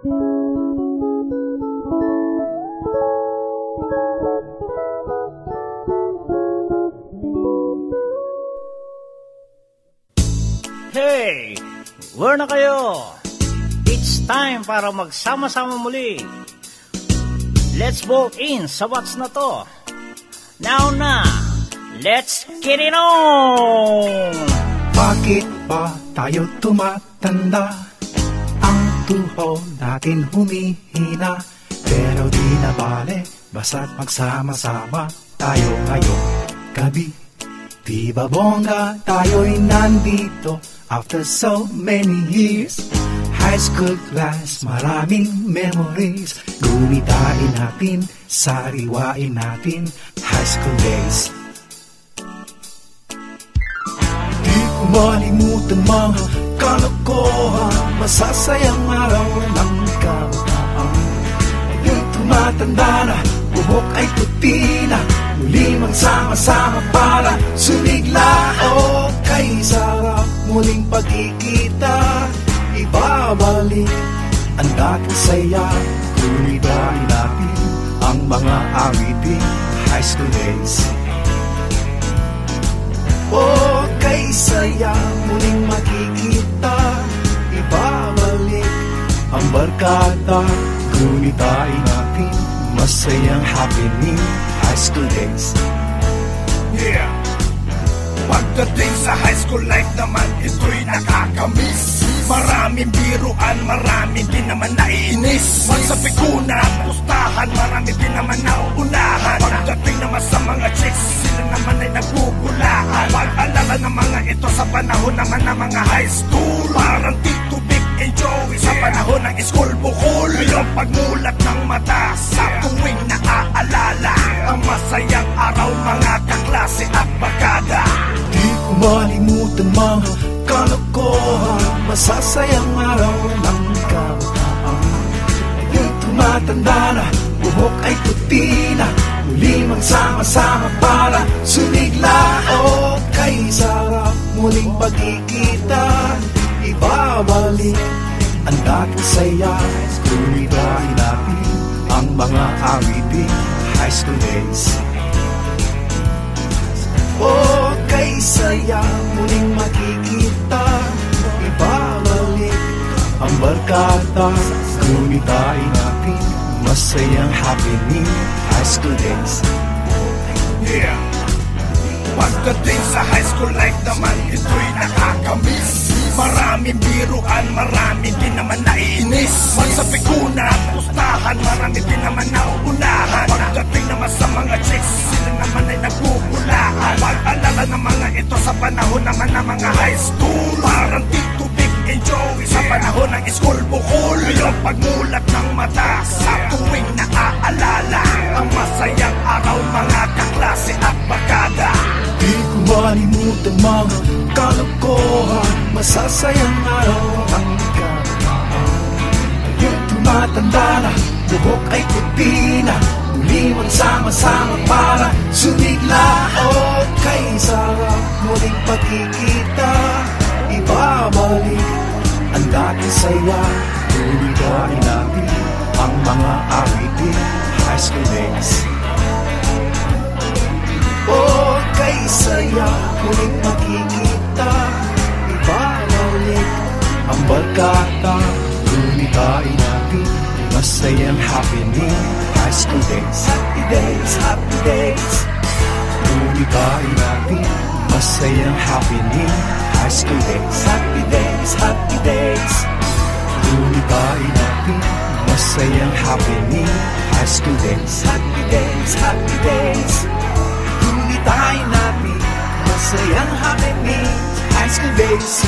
Hey! Where na kayo? It's time para magsama-sama muli. Let's bolt in sa what's na to. Now na, let's get it on! Bakit ba tayo tumatanda? Ang tuhod natin humihina, pero di na bale, basta't magsama-sama tayo ngayong gabi. Di ba bongga tayo'y nandito after so many years? High school class, maraming memories. Gunitain natin, sariwain natin high school days. Di ko malimutan mga kalokohan, masasayang araw ng kabataan. Ngayon tumatanda na, buhok ay puti na, muli magsama-sama para sumigla. O kay sarap muling pagkikita, ibabalik ang dating saya. Gunitain natin ang mga awiting high school days. O kay saya muling makikita, ibabalik ang barkada. Gunitain natin masayang happening high school days. Yeah! Pagdating sa high school life naman, ito'y nakakamiss. Maraming biruan, marami din naman naiinis. Sa pikunan, pustahan, marami din naman nauunahan. Pagdating naman sa mga chicks, sila naman ay nagbubulaan. Pag-alala ng mga ito sa panahon naman ng mga high school, parang Tito Big and Joey sa panahon ng school bukol. Yung pagmulat ng mata sa tuwing naaalala ang masayang araw, mga kaklase at barkada. Di ko malimutan mga kalokohan, masasayang araw ng kabataan. Ngayon tumatanda na, buhok ay puti na, muli magsama-sama para sumigla. O kay sarap muling pagkikita, ibabalik ang dating saya. Gunitain natin ang mga awiting high school days. O kay saya muling makikita, ibabalik ang barkada. Gunitain natin masayang happening high school days. Yeah! Pagdating sa high school life naman, ito'y nakakamiss. Maraming biruan, marami din naman naiinis. Sa pikunan, pustahan, marami din naman nauunahan. Pagdating naman sa mga chicks, sila naman ay nagbubulaan. Pag-alala ng mga ito sa panahon naman ng mga high school, parang Tito Big and Joey sa panahon ng school bukol. Yung pagmulat ng mata sa tuwing naaalala ang masayang araw, mga kaklase at barkada. Di ko malimutan mga kalokohan, masasayang araw ang kabataan. Ngayon tumatanda na, buhok ay puti na, muli magsama-sama para sumigla. O kay sarap muling pagkikita, ibabalik ang dating saya. Gunitain natin ang mga awiting high school days. O kay saya muling makikita, ibabalik ang barkada. Gunitain natin masayang happening high school days. Happy days, happy days. Gunitain natin masayang happening high school days. Happy days, happy days. Gunitain natin masayang happening high school days. Happy days, happy days. Gunitain natin masayang happening high school days.